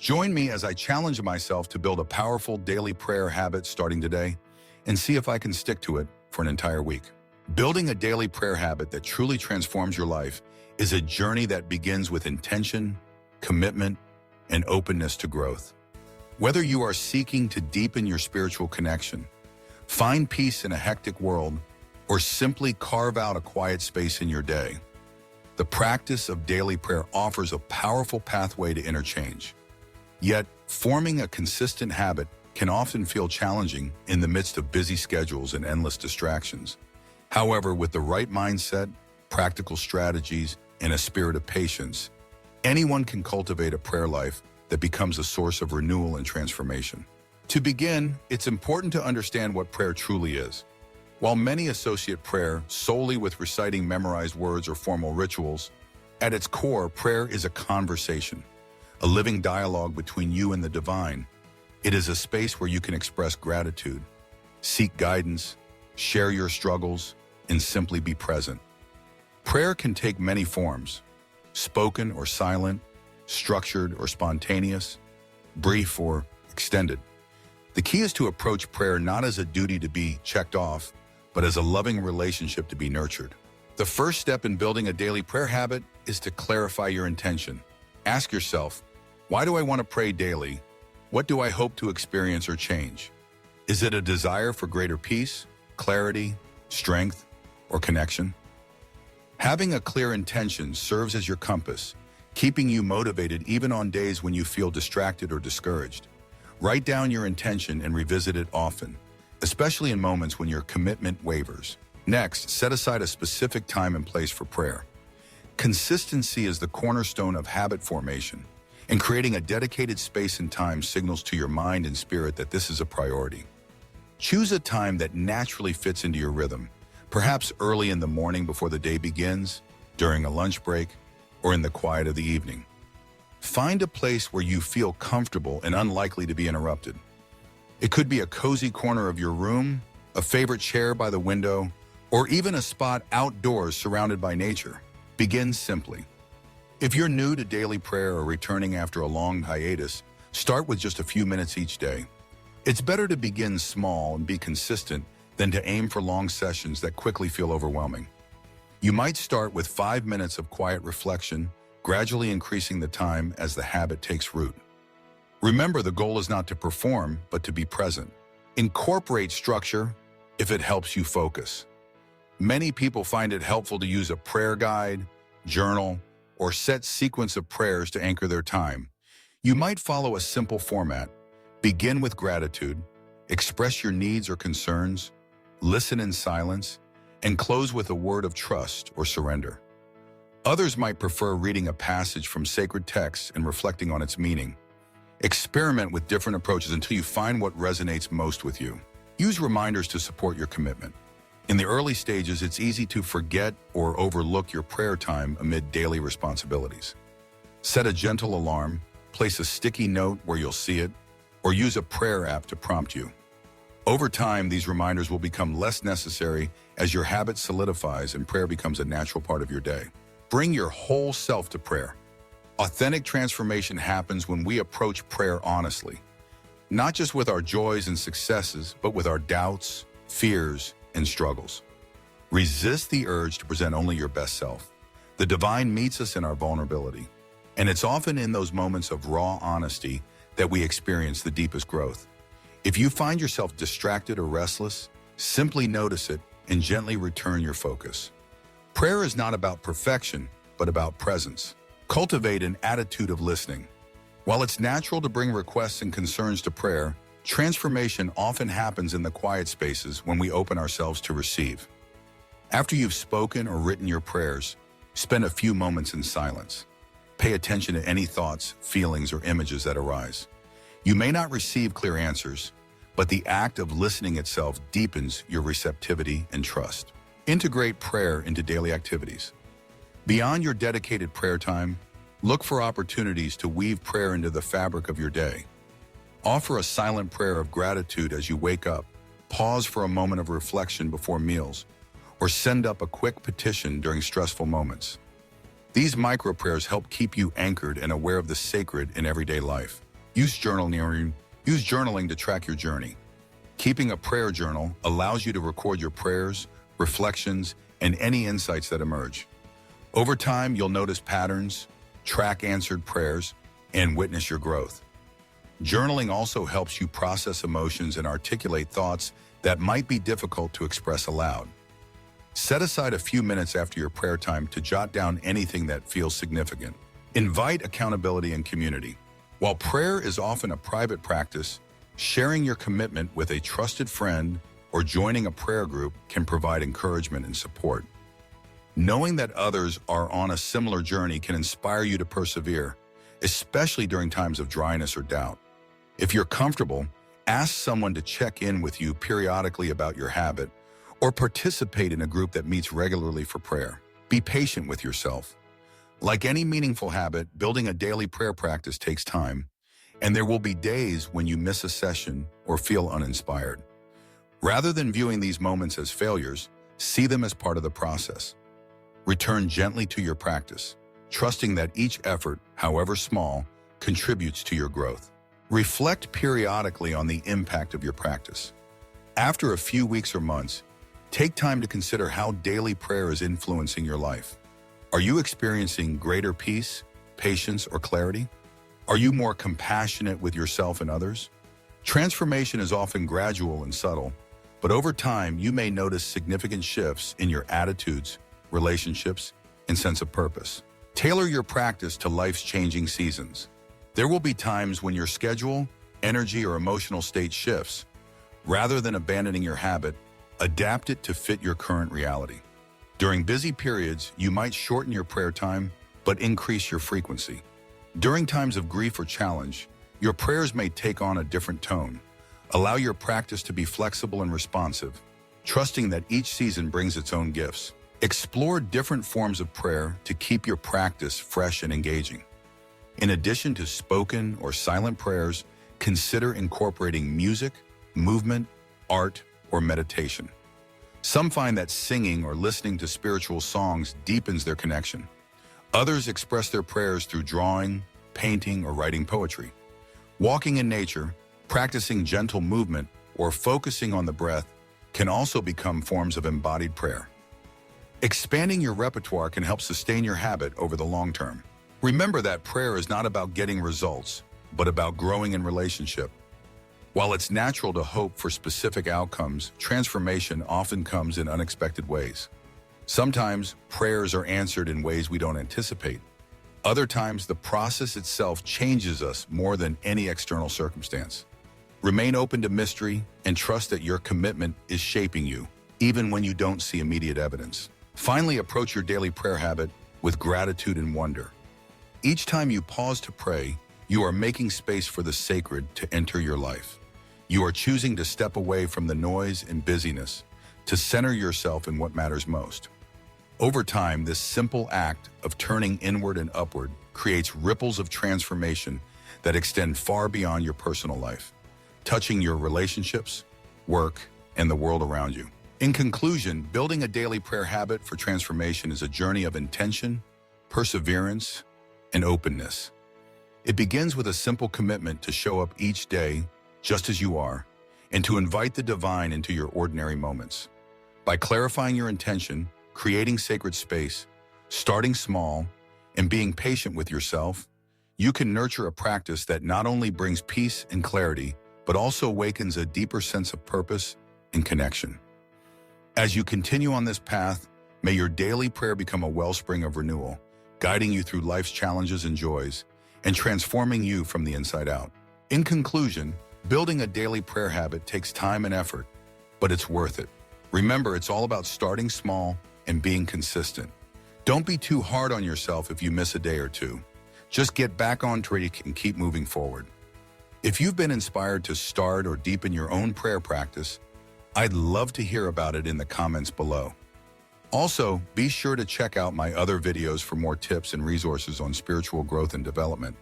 Join me as I challenge myself to build a powerful daily prayer habit starting today and see if I can stick to it for an entire week. Building a daily prayer habit that truly transforms your life is a journey that begins with intention, commitment, and openness to growth. Whether you are seeking to deepen your spiritual connection, find peace in a hectic world, or simply carve out a quiet space in your day, the practice of daily prayer offers a powerful pathway to inner change. Yet, forming a consistent habit can often feel challenging in the midst of busy schedules and endless distractions. However, with the right mindset, practical strategies, and a spirit of patience, anyone can cultivate a prayer life that becomes a source of renewal and transformation. To begin, it's important to understand what prayer truly is. While many associate prayer solely with reciting memorized words or formal rituals, at its core, prayer is a conversation, a living dialogue between you and the divine. It is a space where you can express gratitude, seek guidance, share your struggles, and simply be present. Prayer can take many forms: spoken or silent, structured or spontaneous, brief or extended. The key is to approach prayer not as a duty to be checked off, but as a loving relationship to be nurtured. The first step in building a daily prayer habit is to clarify your intention. Ask yourself, why do I want to pray daily? What do I hope to experience or change? Is it a desire for greater peace, clarity, strength, or connection? Having a clear intention serves as your compass, keeping you motivated even on days when you feel distracted or discouraged. Write down your intention and revisit it often, especially in moments when your commitment wavers. Next, set aside a specific time and place for prayer. Consistency is the cornerstone of habit formation, and creating a dedicated space and time signals to your mind and spirit that this is a priority. Choose a time that naturally fits into your rhythm, perhaps early in the morning before the day begins, during a lunch break, or in the quiet of the evening. Find a place where you feel comfortable and unlikely to be interrupted. It could be a cozy corner of your room, a favorite chair by the window, or even a spot outdoors surrounded by nature. Begin simply. If you're new to daily prayer or returning after a long hiatus, start with just a few minutes each day. It's better to begin small and be consistent than to aim for long sessions that quickly feel overwhelming. You might start with 5 minutes of quiet reflection, gradually increasing the time as the habit takes root. Remember, the goal is not to perform, but to be present. Incorporate structure if it helps you focus. Many people find it helpful to use a prayer guide, journal, or set sequence of prayers to anchor their time. You might follow a simple format. Begin with gratitude, express your needs or concerns, listen in silence, and close with a word of trust or surrender. Others might prefer reading a passage from sacred texts and reflecting on its meaning. Experiment with different approaches until you find what resonates most with you. Use reminders to support your commitment. In the early stages, it's easy to forget or overlook your prayer time amid daily responsibilities. Set a gentle alarm, place a sticky note where you'll see it, or use a prayer app to prompt you. Over time, these reminders will become less necessary as your habit solidifies and prayer becomes a natural part of your day. Bring your whole self to prayer. Authentic transformation happens when we approach prayer honestly, not just with our joys and successes, but with our doubts, fears, and struggles. Resist the urge to present only your best self. The divine meets us in our vulnerability, and it's often in those moments of raw honesty that we experience the deepest growth. If you find yourself distracted or restless, simply notice it and gently return your focus. Prayer is not about perfection, but about presence. Cultivate an attitude of listening. While it's natural to bring requests and concerns to prayer, transformation often happens in the quiet spaces when we open ourselves to receive. After you've spoken or written your prayers, spend a few moments in silence. Pay attention to any thoughts, feelings, or images that arise. You may not receive clear answers, but the act of listening itself deepens your receptivity and trust. Integrate prayer into daily activities. Beyond your dedicated prayer time, look for opportunities to weave prayer into the fabric of your day. Offer a silent prayer of gratitude as you wake up, pause for a moment of reflection before meals, or send up a quick petition during stressful moments. These micro prayers help keep you anchored and aware of the sacred in everyday life. Use journaling to track your journey. Keeping a prayer journal allows you to record your prayers, reflections, and any insights that emerge. Over time, you'll notice patterns, track answered prayers, and witness your growth. Journaling also helps you process emotions and articulate thoughts that might be difficult to express aloud. Set aside a few minutes after your prayer time to jot down anything that feels significant. Invite accountability and community. While prayer is often a private practice, sharing your commitment with a trusted friend or joining a prayer group can provide encouragement and support. Knowing that others are on a similar journey can inspire you to persevere, especially during times of dryness or doubt. If you're comfortable, ask someone to check in with you periodically about your habit or participate in a group that meets regularly for prayer. Be patient with yourself. Like any meaningful habit, building a daily prayer practice takes time, and there will be days when you miss a session or feel uninspired. Rather than viewing these moments as failures, see them as part of the process. Return gently to your practice, trusting that each effort, however small, contributes to your growth. Reflect periodically on the impact of your practice. After a few weeks or months, take time to consider how daily prayer is influencing your life. Are you experiencing greater peace, patience, or clarity? Are you more compassionate with yourself and others? Transformation is often gradual and subtle, but over time you may notice significant shifts in your attitudes, relationships, and sense of purpose. Tailor your practice to life's changing seasons. There will be times when your schedule, energy, or emotional state shifts. Rather than abandoning your habit, adapt it to fit your current reality. During busy periods, you might shorten your prayer time, but increase your frequency. During times of grief or challenge, your prayers may take on a different tone. Allow your practice to be flexible and responsive, trusting that each season brings its own gifts. Explore different forms of prayer to keep your practice fresh and engaging. In addition to spoken or silent prayers, consider incorporating music, movement, art, or meditation. Some find that singing or listening to spiritual songs deepens their connection. Others express their prayers through drawing, painting, or writing poetry. Walking in nature, practicing gentle movement, or focusing on the breath can also become forms of embodied prayer. Expanding your repertoire can help sustain your habit over the long term. Remember that prayer is not about getting results, but about growing in relationship. While it's natural to hope for specific outcomes, transformation often comes in unexpected ways. Sometimes prayers are answered in ways we don't anticipate. Other times, the process itself changes us more than any external circumstance. Remain open to mystery and trust that your commitment is shaping you, even when you don't see immediate evidence. Finally, approach your daily prayer habit with gratitude and wonder. Each time you pause to pray, you are making space for the sacred to enter your life. You are choosing to step away from the noise and busyness to center yourself in what matters most. Over time, this simple act of turning inward and upward creates ripples of transformation that extend far beyond your personal life, touching your relationships, work, and the world around you. In conclusion, building a daily prayer habit for transformation is a journey of intention, perseverance, and openness. It begins with a simple commitment to show up each day just as you are, and to invite the divine into your ordinary moments. By clarifying your intention, creating sacred space, starting small, and being patient with yourself, you can nurture a practice that not only brings peace and clarity, but also awakens a deeper sense of purpose and connection. As you continue on this path, may your daily prayer become a wellspring of renewal, guiding you through life's challenges and joys, and transforming you from the inside out. In conclusion, building a daily prayer habit takes time and effort, but it's worth it. Remember, it's all about starting small and being consistent. Don't be too hard on yourself if you miss a day or two. Just get back on track and keep moving forward. If you've been inspired to start or deepen your own prayer practice, I'd love to hear about it in the comments below. Also, be sure to check out my other videos for more tips and resources on spiritual growth and development.